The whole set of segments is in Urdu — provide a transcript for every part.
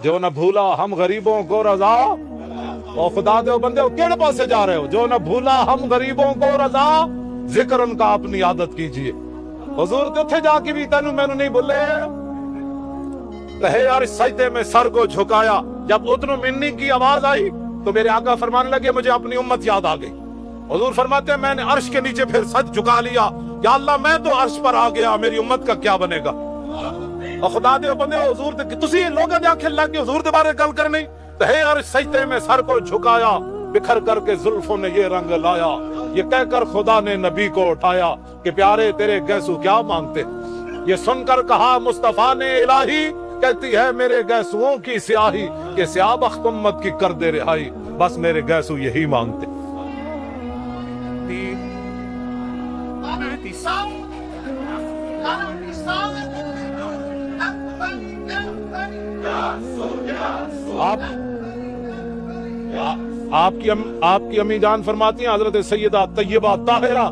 جو نہ بھولا ہم غریبوں کو رضا. اور خدا دے بندے کیڑے پاسے جا رہے ہو؟ جو نہ بھولا ہم غریبوں کو رضا، ذکر ان کا اپنی عادت کیجئے. حضور تے اتھے جا کے بھی تینوں میں نہیں بھولے. کہے یار سجدے میں سر کو جھکایا، جب ادنو منی کی آواز آئی تو میرے آقا فرمانے لگے مجھے اپنی امت یاد آ گئی. حضور فرماتے ہیں میں نے عرش کے نیچے پھر سر جھکا لیا، یا اللہ میں تو عرش پر آ گیا، میری امت کا کیا بنے گا. اور خدا دے بندے حضور تے تسی لوگاں دے آنکھیں لگ کے حضور دے بارے گل کرنی تو ہے یار سجدے میں سر کو جھکایا، بکھر کر کے زلفوں نے یہ رنگ لایا، یہ کہہ کر خدا نے نبی کو اٹھایا کہ پیارے تیرے گیسو کیا مانگتے. یہ سن کر کہا مصطفیٰ نے الہی، کہتی ہے میرے گیسوؤں کی سیاہی کہ سیاہ بخت امت کی کر دے رہائی، بس میرے گیسو یہی مانگتے. آپ کی امی جان فرماتی ہیں حضرت سیدہ طیبہ طاہرہ،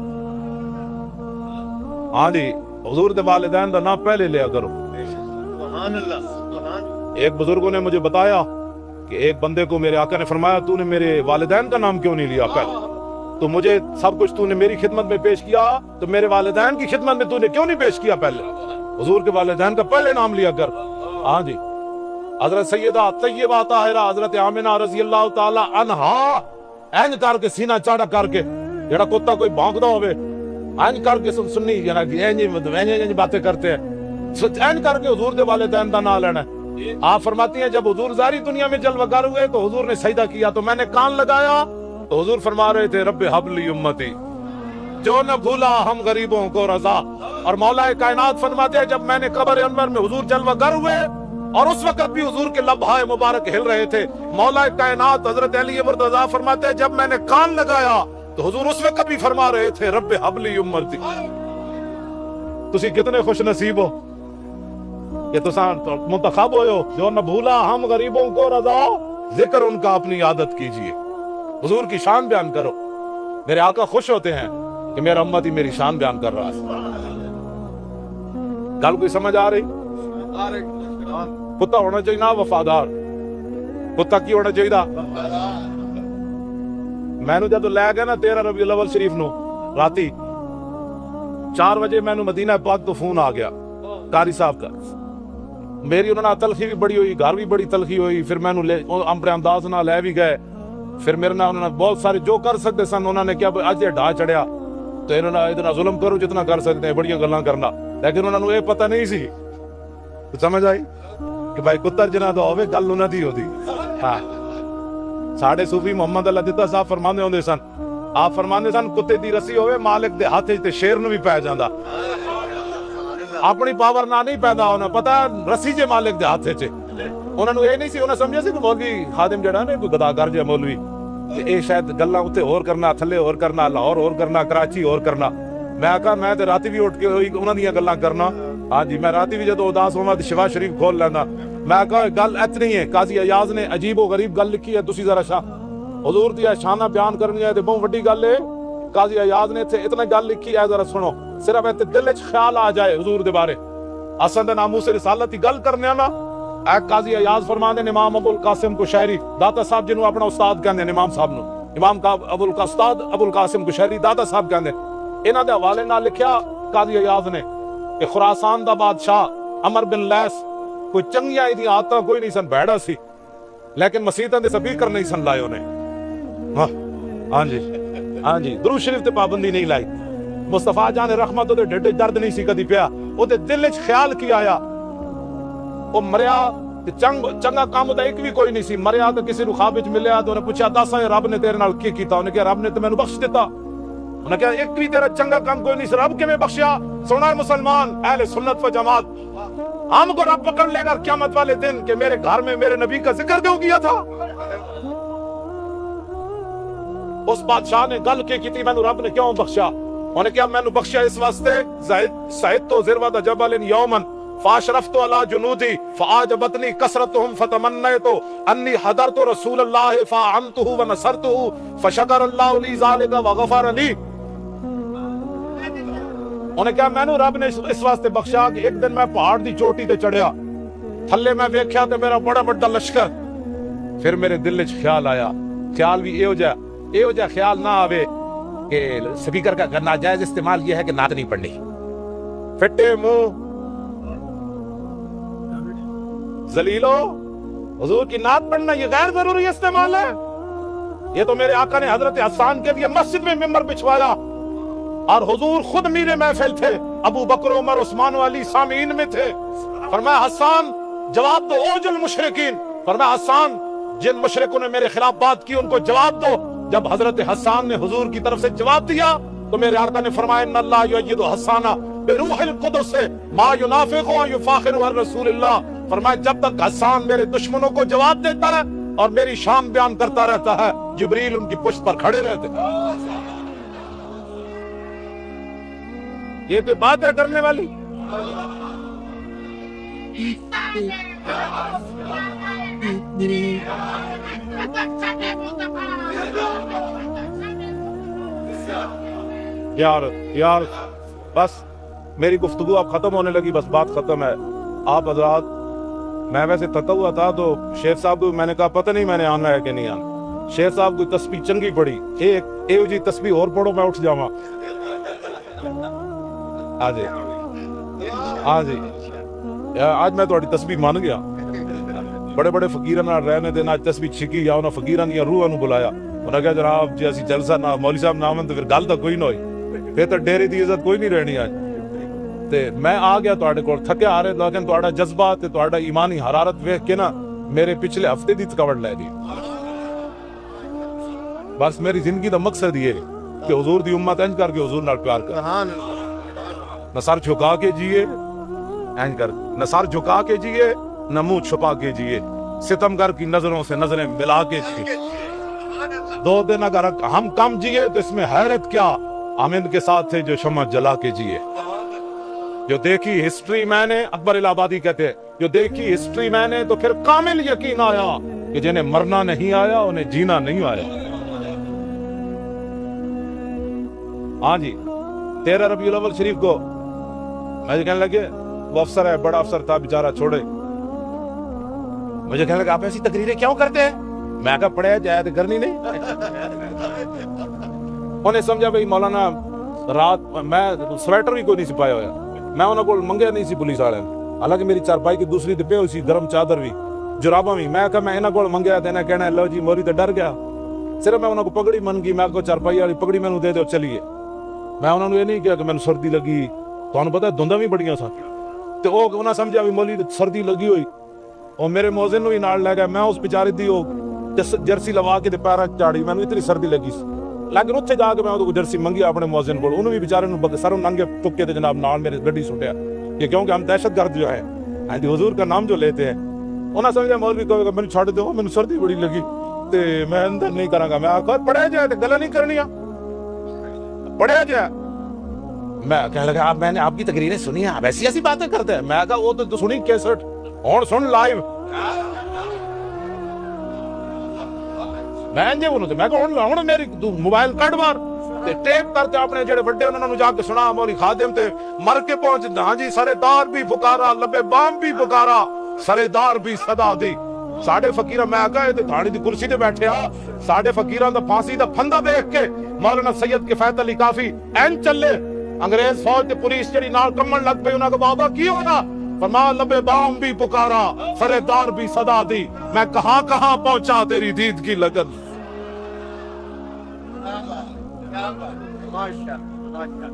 ہاں جی حضور دے والدین دا نام پہلے لیا کرو. ایک بزرگوں نے مجھے بتایا کہ ایک بندے کو میرے آقا نے فرمایا تو نے میرے والدین کا نام کیوں نہیں لیا پہلے؟ تو مجھے سب کچھ تو نے میری خدمت میں پیش کیا، تو میرے والدین کی خدمت میں تو نے کیوں نہیں پیش کیا پہلے؟ حضور کے والدین کا پہلے نام لیا کر. ہاں جی حضرت سیدہ طیبہ طاہرہ حضرت آمنہ رضی اللہ تعالی عنہا اینج کر کے سینہ چاڑا کر کے جڑا کتا کوئی بھونکدا ہوئے اینج کر کے سننی اینج باتیں کرتے ہیں، اینج کر کے حضور دے والدین دا نام لینا ہے. آپ فرماتی ہیں جب حضور ظاہری دنیا میں جلوہ گر ہوئے تو حضور نے سجدہ کیا تو میں نے کان لگایا تو حضور فرما رہے تھے رب حب لی امتی، جو نہ بھولا ہم غریبوں کو رضا. اور مولا کائنات فرماتے ہیں جب میں نے قبر انور میں حضور جلوہ گر ہوئے اور اس وقت بھی حضور کے لبہائے مبارک ہل رہے تھے، مولا کائنات حضرت علی مرتضیٰ فرماتے ہیں جب میں نے کان لگایا تو حضور اس وقت بھی فرما رہے تھے رب حب لی امتی. تسی کتنے خوش نصیب ہو کہ تسان منتخب ہوئے ہو. جو نہ بھولا ہم غریبوں کو رضا، ذکر ان کا اپنی عادت کیجئے. حضور کی شان بیان کرو. میرے آقا خوش ہوتے ہیں کہ میرا امتی میری شان بیان کر رہا ہے. گل کوئی سمجھ آ رہی؟ کتا ہونا چاہیے نا وفادار. کتا کی ہونا چاہیے؟ میں نے جب لے گیا نا 13 ربیع الاول شریف نو راتی 4 بجے میں نے مدینہ پاک تو فون آ گیا قاری صاحب کا. میری انہوں نے تلخی بھی بڑی ہوئی، گھر بھی بڑی تلخی ہوئی. پھر میں نے امپر انداز نہ لے بھی گئے. پھر میرے نہ انہوں نے بہت سارے جو کر سکتے سن انہوں نے کیا اج یہ ڈھا چڑھیا تو انہوں نے اتنا ظلم کرو جتنا کر سکتے ہیں، بڑیاں گلاں کرنا. لیکن انہوں نے یہ پتہ نہیں سی، سمجھ آئی کہ بھائی کتر جنہ دا ہوئے گل انہوں دی ہوتی. ہاں ساڑھے صوفی محمد اللہ دیتا صاحب فرمانے ہوندے سن، آپ فرمانے سن کتے دی رسی ہوئے مالک دے ہاتھ تے شیر نو بھی پہ جاندا. اپنی پاور نہ نہیں پیدا ہونا، پتہ رسی جے مالک دے ہاتھ چے. انہوں نے یہ نہیں سی، انہوں نے سمجھا سی کہ مولوی خادم جڑا نا کوئی گداگر جا مولوی اے شاید گلاں اوتے اور کرنا، تھلے اور کرنا، لاہور اور کرنا، کراچی اور کرنا. میں آکھا میں تے راتی بھی اٹھ کے ہوئی انہاں دیاں گلاں کرنا. ہاں جی میں راتی بھی جدو اداس ہوواں تے شفا شریف کھول لینا. میں آکھا گل اتنی ہے. قاضی ایاز نے عجیب و غریب گل لکھی ہے، تسی ذرا حضور دی شانہ بیان کرنی ہے تے بہت وڈی گل ہے. قاضی ایاز نے اتنے اتنا گل لکھی ہے، ذرا سنو. صرف تے دل وچ خیال آ جائے حضور دے بارے اساں دے ناموس رسالت دی گل کرنے نا. اے قاضی ایاز فرماندے نے امام ابو القاسم قشیری داتا صاحب جنوں اپنا استاد کہندے نے، امام صاحب نو امام کا ابو القاسم قشیری داتا صاحب کہندے. انہاں دے حوالے نال لکھیا قاضی ایاز نے کہ خراسان دا بادشاہ عمر بن لیس کوئی چنگیاں دی عادتاں کوئی نہیں سن، بھیڑا سی لیکن مسیتاں دے سپیکر نہیں سن لائے انہیں. ہاں جی ہاں جی درود شریف تے پابندی نہیں لائی. مصطفیٰ جان رحمت دے ڈھڈ درد نہیں سی کدی پیا. او دے دل وچ خیال کی آیا او مریا تے چنگا کام تے ایک بھی کوئی نہیں سی. مریا تے کسی نو خواب وچ ملیا تے انہیں پوچھا دس رب نے تیرے نال کی کیتا؟ انہیں کہا رب نے تے مینوں بخش دیتا. انہیں کہا ایک بھی تیرا چنگا کام کوئی نہیں سی، رب کیویں بخشیا؟ سونا مسلمان اہل سنت و جماعت، ہم کو رب پکڑ لے گا قیامت والے دن کہ میرے گھر میں میرے نبی کا ذکر کیوں کیا تھا؟ اس بادشاہ نے گل کی تھی مینوں رب نے کیوں بخشا؟ انہیں کیا مینوں بخشیا اس واسطے سعدت ذروۃ جبل یوما فاشرفت علی جنودی فاعجبتنی کثرتهم فتمنیت انی حضرت رسول اللہ فاعنته ونصرته فشکر اللہ لی ذلک وغفر لی. انہیں کہا میں نے رب نے اس واسطے بخشا کہ ایک دن میں پہاڑ دی چوٹی تے چڑھیا تھلے میں ویکھیا تے میرا بڑا بڑا لشکر. پھر میرے دل وچ خیال آیا, خیال بھی ایو جا خیال نہ آوے کہ سپیکر کا ناجائز استعمال یہ ہے کہ نعت نہیں پڑھنی. پھٹے منہ ذلیلو, حضور کی نعت پڑھنا یہ غیر ضروری استعمال ہے. یہ تو میرے آقا نے حضرت حسان کے لیے مسجد میں ممبر بچھوایا, اور حضور خود میرے محفل تھے, ابو بکر عمر عثمان و علی سامعین میں تھے. فرمایا حسان جواب دو اوج المشرکین, فرمایا حسان جن مشرکوں نے میرے خلاف بات کی ان کو جواب دو. جب حضرت حسان نے حضور کی طرف سے جواب دیا تو میرے آقا نے فرمایا ان اللہ یؤید حسان بروح القدس ما ینافق و یفاخر رسول اللہ. فرمایا جب تک حسان میرے دشمنوں کو جواب دیتا ہے اور میری شان بیان کرتا رہتا ہے, جبریل ان کی پشت پر کھڑے رہتے. یہ تو بات ہے کرنے والی. یار بس میری گفتگو اب ختم ہونے لگی, بس بات ختم ہے. آپ حضرات, میں ویسے تھکا ہوا تھا تو شیخ صاحب کو میں نے کہا پتہ نہیں میں نے آنا ہے کہ نہیں آنا. شیخ صاحب کوئی تسبیح چنگی پڑی, ایک ایو جی تسبیح اور پڑھو میں اٹھ جاواں. ہاں جی آج میں تھوڑی تسبیح مان گیا. بڑے بڑے فقیراں نال رہنے دے, آج تسبیح چھکی یا انہاں فقیراں دی روحاں نوں بلایا. انہاں کہا جناب جی اسی جلسہ نہ مولوی صاحب نہ آون تے پھر گل تاں کوئی نہ ہوئی, پھر تے ڈیرے دی عزت کوئی نہیں رہنی. آج تے میں آ گیا تواڈے کول تھکے آ رہے, لیکن تواڈا جذبہ تے تواڈا ایمانی حرارت ویکھ کے نا میرے پچھلے ہفتے دی تھکاوٹ لے گئی. بس میری زندگی دا مقصد یہ کہ حضور دی امت انج کر کے حضور نال پیار کر, نہ سر جھکا کے جیے, انج کر نہ سر جھکا کے جیے نہ منہ چھپا کے جیے, ستمگر کی نظروں سے نظریں ملا کے جیے. 2 دن اگر ہم کم جیے تو اس میں حیرت کیا, ہم ان کے ساتھ تھے جو شمع جلا کے جیے. جو دیکھی ہسٹری میں نے, اکبر الہ آبادی کہتے ہیں, جو دیکھی ہسٹری میں نے تو پھر کامل یقین آیا کہ جنہیں مرنا نہیں آیا انہیں جینا نہیں آیا. ہاں جی 13 ربیع الاول شریف کو مجھے کہنے لگے, وہ افسر ہے بڑا افسر تھا بیچارہ چھوڑے, مجھے کہنے لگا آپ ایسی تقریریں کیوں کرتے ہیں؟ میں کہا پڑھے جائے تو کرنی نہیں. انہیں سمجھا بھئی مولانا رات میں سویٹر بھی کوئی نہیں سپایا ہویا, میں انہوں کو منگیا نہیں سی پولیس والے, حالانکہ میری چارپائی کی دوسری تے پہ ہوئی سی گرم چادر بھی جراباں بھی. میں کہا میں انہوں کو منگیا دینا, کہنا ہے لو جی موری تو ڈر گیا. صرف میں انہوں کو پگڑی من گئی, میں کو چارپائی والی پگڑی میں دے دو چلیے. میں انہوں نے یہ نہیں کہا کہ میں نے سردی لگی, تو انہوں پتہ ہے دھنداں بھی بڑیاں سا, تو وہ انہوں سمجھا بھی مولی سردی لگی ہوئی, اور میرے موزن نو ہی نال لے گیا. میں اس بیچارے دی جرسی لوا کے پیرا چاڑی, میں اتنی سردی لگی سی, لیکن اتنے جا کے میں جرسی منگی اپنے موزن کو, انہوں بھی بیچارے سر ننگے ٹکے تھے جناب نال میرے گڈی سٹیا. یہ کیونکہ ہم دہشت گرد جو ہے حضور کا نام جو لیتے ہیں, انہوں سمجھا مولوی کو میں چھوڑ دو, میں سردی بڑی لگی تے میں اندر نہیں کراں گا. میں آخر پڑھے جائے تو گلا نہیں کرنی, پڑھے جائے. میں کہنے لگا آپ میں نے آپ کی تقریریں سنی ہیں, آپ ایسی ایسی باتیں کرتے ہیں. میں کہا وہ تو سنی کیسٹ اور سن لائیو. میں جی بولوں میں کہا ہوں میری موبائل کٹ مار ٹیپ کر کے اپنے جڑے بڑے انہوں نے جا کے سنا, مولی خادم تے مر کے پہنچ. ہاں جی سرے دار بھی پکارا, لبے بام بھی پکارا, سرے دار بھی صدا دی. ساڈے فقیراں میں کہا یہ تے تھانے دی کرسی تے بیٹھے ہاں, ساڈے فقیراں دا پھانسی دا پھندا دیکھ کے مولانا سید کفایت علی کافی این چلے. انگریز فوج تے پولیس جڑی نال کمن لگ پئی, انہاں کو بابا کی ہونا؟ فرمایا لبے بام بھی پکارا, سرے دار بھی صدا دی, میں کہاں کہاں پہنچا تیری دید کی لگن.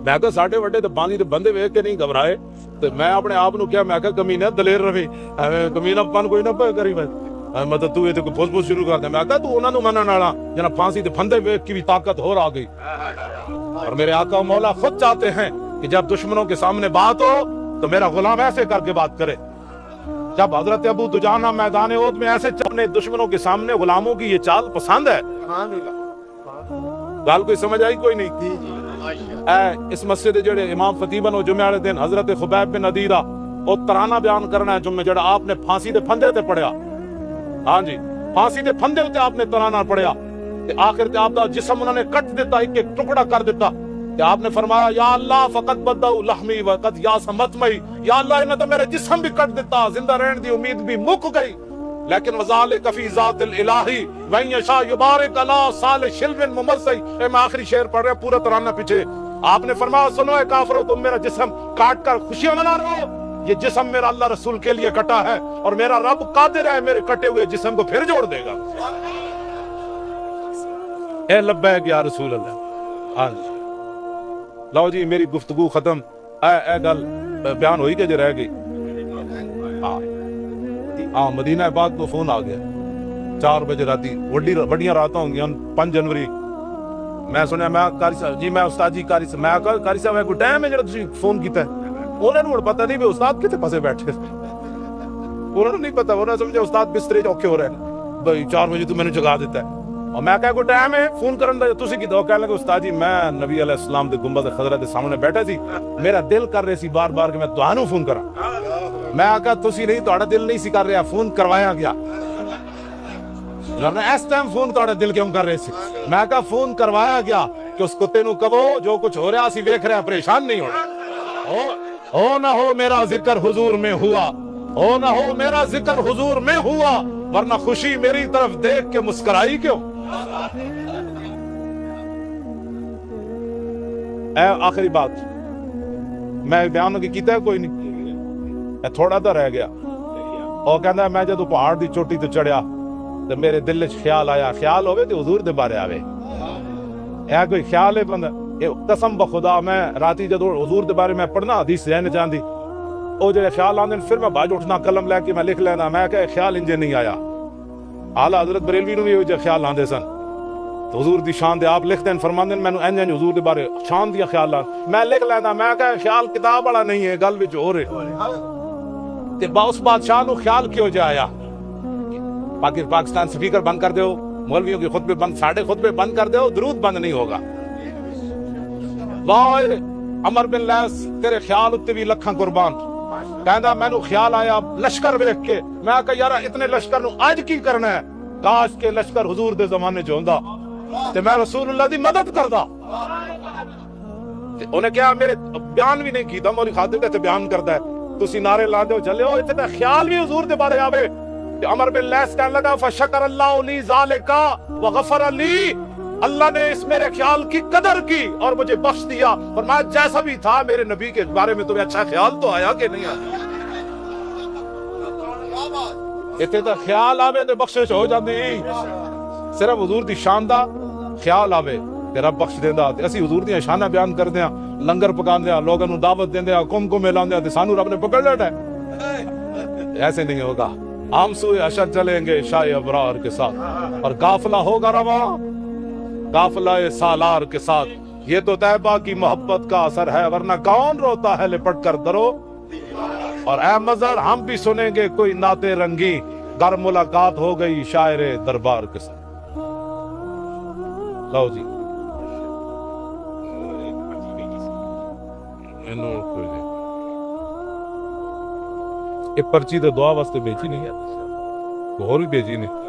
میں کہا ساڈے وڈے تے باندھی تے بندے ویکھ کے نہیں گھبرائے, تے میں اپنے آپ نو کیا میں کہا کمینہ دلیر رہی, کمینہ پن کوئی نہ پے کری. میں مطلب تو یہ تے کوئی پھوس پھوس شروع کر دے. میں کہا تو انہاں نو منن والا جنا پھانسی تے پھندے ویکھ کی بھی طاقت اور آ گئی. اور میرے آقا مولا خود چاہتے ہیں کہ جب دشمنوں کے سامنے بات ہو تو میرا غلام ایسے کر کے بات کرے. جب حضرت ابو دجانہ میدان احد میں ایسے اپنے دشمنوں کے سامنے غلاموں کی یہ چال پسند ہے. گال کوئی سمجھ آئی کوئی نہیں. اس مسجد جڑے امام خطیب بنو جمعہ والے دن حضرت خبیب بن عدیرہ وہ ترانہ بیان کرنا ہے جمعہ جڑا آپ نے پھانسی دے پھندے تے پڑھیا. ہاں جی پھانسی دے پھندے تے آپ نے ترانہ پڑھیا, تے آخر تے آپ دا جسم انہوں نے کٹ دیتا, ایک ایک ٹکڑا کر دیتا. کہ آپ نے فرمایا یا اللہ فقط بدعو لحمی وقت یا سمتمئی، یا اللہ انہیں تو میرے جسم بھی کٹ دیتا، زندہ رہن دی امید بھی مک گئی، لیکن وذالک فی ذات الالہی وَإِن یشاء یبارک علی صالح شلو ممزئی۔ میں آخری شعر پڑھ رہا پورا ترانہ پیچھے۔ آپ نے فرمایا سنو اے کافرو، تم میرا جسم کاٹ کر خوشیاں منا رہے ہو، یہ جسم میرا اللہ رسول کے لیے کٹا ہے، اور میرا رب قادر ہے میرے کٹے ہوئے جسم کو پھر جوڑ دے گا۔ اے لبیک یا رسول اللہ۔ ہاں جی لو جی میری گفتگو ختم۔ اے گل بیان ہوئی کہ جو رہ گئی؟ ہاں مدینہ پاک تو فون آ گیا 4 بجے راتی، بڑیاں راتاں ہوں گیا 5 جنوری۔ میں سنیا میں قاری صاحب جی، میں استاد جی قاری صاحب، میں کہا قاری صاحب کوئی ٹائم ہے جڑا تسی فون کیتا ہے؟ انہوں نے پتہ نہیں بھی استاد کتے پاسے بیٹھے، انہوں نے نہیں پتا، انہوں نے سمجھا استاد بسترے چوکے ہو رہے ہیں بھائی 4 بجے تو میں نے جگا دیتا ہے، اور میں کہا کوئی ٹائم ہے فون کرن دا تسی کیتا؟ کہنے لگے استاد جی میں نبی علیہ السلام دے گنبد خضرا دے سامنے بیٹھا سی، میرا دل کر رہے سی بار بار کہ میں تہانوں فون کراں۔ میں کہا تسی نہیں، تہاڈا دل نہیں سی کر رہا، فون کروایا گیا۔ اس ٹائم فون تہاڈا دل کیوں کر رہے سی؟ میں کہا فون کروایا گیا کہ اس کتے نو کہو جو کچھ ہو رہا سی ویکھ رہا، پریشان نہیں ہونا، ہو نہ ہو میرا ذکر حضور میں ہوا، ہو نہ ہو میرا ذکر حضور میں ہوا، ورنہ خوشی میری طرف دیکھ کے مسکرائی کیوں؟ اے آخری بات میں بیان کی کیتا ہے کوئی نہیں، تھوڑا تو رہ گیا۔ اور کہندا میں جدوں پہاڑ دی چوٹی تے چڑھیا تے میرے دل وچ خیال آیا، خیال ہوے تے حضور دے بارے آوے، اے کوئی خیال ہے بندہ؟ قسم بخدا میں راتی جدوں حضور دے بارے میں پڑھنا حدیث ذہن چاندی، او جڑے خیال آندے پھر میں باج اٹھنا قلم لے کے میں لکھ لینا، میں کہ خیال انجے نہیں آیا۔ اعلیٰ حضرت بریلوی نو بھی جو خیال آندے سن، تو حضور دی شان دے آپ لکھتے ہیں، فرماندے مینوں انج انج حضور دے بارے شان دیا خیال میں لکھ لینا، میں کہ خیال کتاب والا نہیں ہے، گل وچ ہو رہے تے اس بادشاہ نو خیال کیوں جا آیا؟ پاکستان سپیکر بند کر دیو، مولویوں کے خطبے بند، ساڑھے خطبے بند کر دیو، درود بند نہیں ہوگا۔ واہ عمر بن لیس تیرے خیال اتے بھی لکھاں قربان، کہندا مینوں خیال آیا لشکر ویکھ کے، میں کہا یار اتنے لشکر نو اج کی کرنا ہے؟ کاش کے لشکر حضور دے زمانے چ ہوندا تے میں رسول اللہ دی مدد کردا۔ انہیں کہا میرے بیان بھی نہیں کیتا، مولی خادم تے بیان کردا ہے، تسی نعرے لاندے ہو چلے ہو، اتنا خیال بھی حضور دے بارے آوے۔ عمر بن لیس کہنے لگا فشکر اللہ لی ذالکا وغفر لی، اللہ نے اس میرے خیال کی قدر کی اور مجھے بخش دیا، اور میں جیسا بھی تھا میرے نبی کے بارے میں تمہیں اچھا خیال تو آیا کہ نہیں آیا؟ اتنے تو خیال آوے تو بخشش ہو جاندی، صرف حضور دی شان دا خیال آوے تے رب بخش دیندا۔ تے اسی حضور دی شاناں بیان کردے ہاں، لنگر پکاندے ہاں، لوگاں نو دعوت دیندے ہاں، کم ملاندے ہاں تے سانو رب نے پکڑ لینا ہے، ایسے نہیں ہوگا۔ ہم سوئے اشر چلیں گے شاہ ابرار کے ساتھ، اور قافلہ ہوگا رواں قافلہ سالار کے ساتھ، یہ تو طیبہ کی محبت کا اثر ہے، ورنہ کون روتا ہے لپٹ کر درو۔ اور اے مظہر ہم بھی سنیں گے کوئی نعت رنگی، گر ملاقات ہو گئی شاعر دربار کے ساتھ۔ لو جی ایک پرچی تے دعا واسطے بیچی نہیں ہے، اور بھی بیچی نہیں،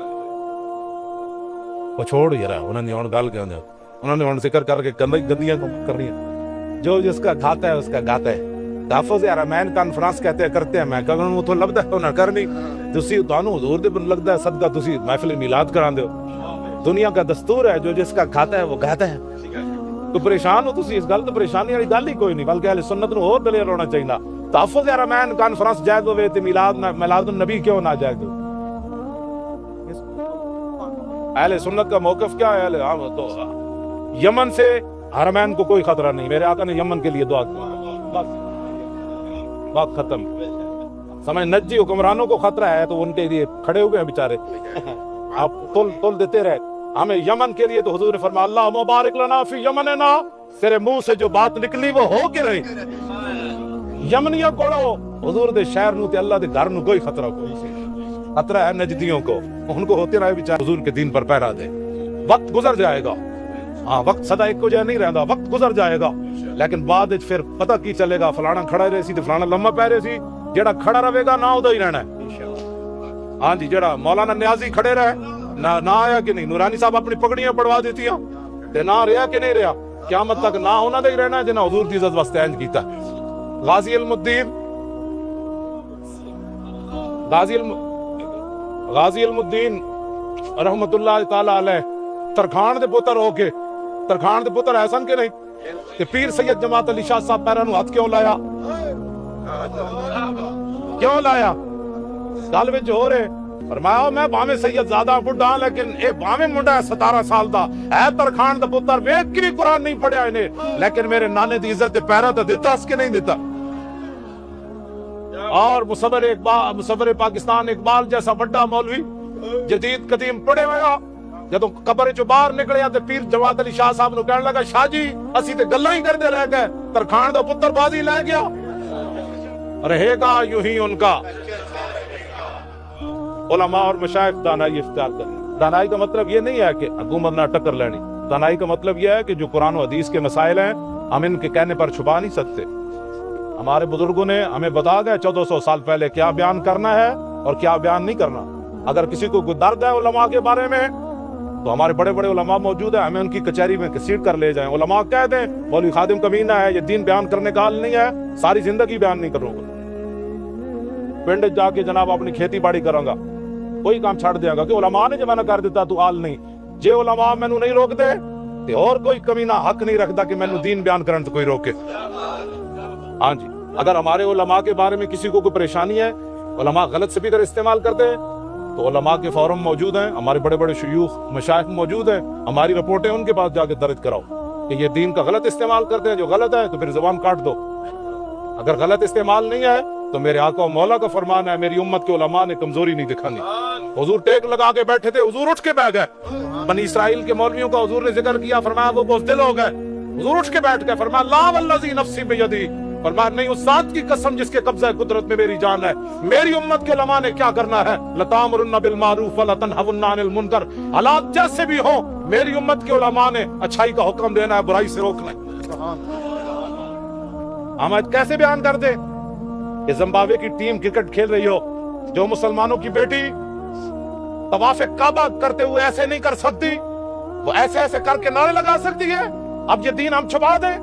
وہ چھوڑ یار، انہوں نے ہن گل کہندے، انہوں نے ہن ذکر کر کے گندیاں کرنی ہیں، جو جس کا کھاتا ہے اس کا گاتا ہے۔ تحفظ حرمین کانفرنس کہتے ہیں کرتے ہیں، میں کہا انہوں تو لبدا ہے انہاں کرنی، تسی تانوں حضور دے بن لگدا ہے صدقہ تسی محفل میلاد کراندے ہو، دنیا کا دستور ہے جو جس کا کھاتا ہے وہ گاتا ہے۔ تو پریشان ہو تسی، اس گل تو پریشانی والی گل ہی کوئی نہیں، بلکہ اہل سنت نو اور دلیر ہونا چاہیے۔ تحفظ حرمین کانفرنس جائز ہوئے تے میلاد النبی کیوں نہ جائز ہو؟ اہل سنت کا موقف کیا ہے؟ تو یمن سے حرمین کو کوئی خطرہ نہیں، میرے آقا نے یمن کے لیے دعا کی، بس بات ختم۔ سمجھ نجی حکمرانوں کو خطرہ ہے تو ان کے لیے کھڑے ہوئے ہیں بیچارے، آپ تل دیتے رہے۔ ہمیں یمن کے لیے تو حضور نے فرمایا اللہ مبارک لنا فی یمننا، تیرے منہ سے جو بات نکلی وہ ہو کے رہی۔ یمنیوں کو حضور دے شہر نو تے اللہ دے گھر نو کوئی خطرہ خطرہ ہے نجدیوں کو، ان کو ہوتے رہے بیچارے حضور کے دین پر پہرا دے۔ وقت گزر جائے گا، ہاں وقت سدا ایک کو جائے نہیں رہندا، وقت گزر جائے گا، لیکن بعد پھر پتہ کی چلے گا فلانا کھڑا رہے سی تے فلانا لمبا پہ رہے سی، جیڑا کھڑا رہے گا نہ ادا ہی رہنا ہے۔ ہاں جی، جیڑا مولانا نیازی کھڑے رہے نہ آیا کہ نہیں، نورانی صاحب اپنی پگڑیاں پڑوا دیتی ہیں تے نہ رہا کہ نہیں رہا، قیامت تک نہ ہونا دے رہنا ہے جنہیں حضور دی عزت واسطے انج کیتا ہے۔ غازی المدین رحمت اللہ تعالی علیہ ترکھان دے پتر ہو کے، ترکھان دے پتر احسن کے نہیں کہ پیر سید جماعت علی شاہ صاحب پیرا نو ہاتھ کیوں لایا؟ کیوں لایا؟ گل وچ ہو رہے فرمایا میں بھاویں سید زیادہ بڈھا ہاں لیکن اے بھاویں منڈا ہے 17 سال دا اے ترکھان دا پتر ویکھ کے بھی قرآن نہیں پڑھیا انہیں، لیکن میرے نانے دی عزت تے پیرا تے دتا اس کے نہیں دیتا۔ اور مصور پاکستان اقبال جیسا بڑا مولوی جدید قدیم پڑھے ہوئے جدوں قبر چوں باہر نکلیا تے پیر جماعت علی شاہ صاحب نو کہن لگا شاہ جی اسی تے گلاں ہی کردے رہ گئے، ترکھان دا پتر بازی لے گیا، رہے گا یوں ہی ان کا۔ علماء اور مشائخ دانائی اختیار کریں۔ دانائی کا مطلب یہ نہیں ہے کہ حکومت نہ ٹکر لینی، دانائی کا مطلب یہ ہے کہ جو قرآن و حدیث کے مسائل ہیں ہم ان کے کہنے پر چھپا نہیں سکتے۔ ہمارے بزرگوں نے ہمیں بتا گئے 1400 سال پہلے کیا بیان کرنا ہے اور کیا بیان نہیں کرنا۔ اگر کسی کو کوئی درد ہے علماء کے بارے میں تو ہمارے بڑے بڑے علماء موجود ہیں، ہمیں ان کی کچہری میں کسیٹ کر لے جائیں، علماء کہہ دیں مولوی خادم کمینہ ہے، یہ دین بیان کرنے کا حال نہیں ہے، ساری زندگی بیان نہیں کروں گا، پنڈ جا کے جناب اپنی کھیتی باڑی کروں گا، کوئی کام چھڑ دیا گا کہ علماء نے جو میں نے کر دیتا تو حال نہیں، جے علماء مینوں نہیں روک دے تے اور کوئی کمینہ حق نہیں رکھتا کہ مینوں دین بیان کرن تو کوئی روکے۔ ہاں جی، اگر ہمارے علماء کے بارے میں کسی کو کوئی پریشانی ہے، علماء غلط سپیکر استعمال کرتے ہیں تو علماء کے فورم موجود ہیں، ہمارے بڑے بڑے شیوخ مشائخ موجود ہیں، ہماری رپورٹیں ان کے پاس جا کے درج کراؤ کہ یہ دین کا غلط استعمال کرتے ہیں، جو غلط ہے تو پھر زبان کاٹ دو۔ اگر غلط استعمال نہیں ہے تو میرے آقا و مولا کا فرمان ہے میری امت کے علماء نے کمزوری نہیں دکھانی۔ حضور ٹیک لگا کے بیٹھے تھے، حضور اٹھ کے بیٹھ گئے، بنی اسرائیل کے مولویوں کا حضور نے ذکر کیا، فرمایا وہ بزدل ہو گئے، حضور اٹھ کے بیٹھ گئے، فرمایا لا والذی نفسی بیدی، فرمایا نہیں اس ذات کی قسم جس کے قبضہ قدرت میں میری جان ہے، میری امت کے علماء نے کیا کرنا ہے، لتامرن بالمعروف ولتنہون عن المنکر، حالات جیسے بھی ہوں میری امت کے علماء نے اچھائی کا حکم دینا ہے، برائی سے روکنا ہے۔ ہم آج کیسے بیان کر دیں کہ زمبابوے کی ٹیم کرکٹ کھیل رہی ہو، جو مسلمانوں کی بیٹی طواف کعبہ کرتے ہوئے ایسے نہیں کر سکتی، وہ ایسے ایسے کر کے نعرے لگا سکتی ہے، اب یہ دین ہم چھپا دیں؟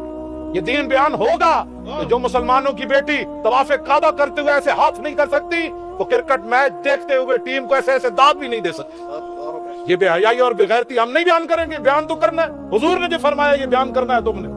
یہ دین بیان ہوگا کہ جو مسلمانوں کی بیٹی طواف کعبہ کرتے ہوئے ایسے ہاتھ نہیں کر سکتی، وہ کرکٹ میچ دیکھتے ہوئے ٹیم کو ایسے ایسے داد بھی نہیں دے سکتی۔ یہ بے حیائی اور بے غیرتی ہم نہیں بیان کریں گے، بیان تو کرنا ہے، حضور نے جو فرمایا یہ بیان کرنا ہے تم نے۔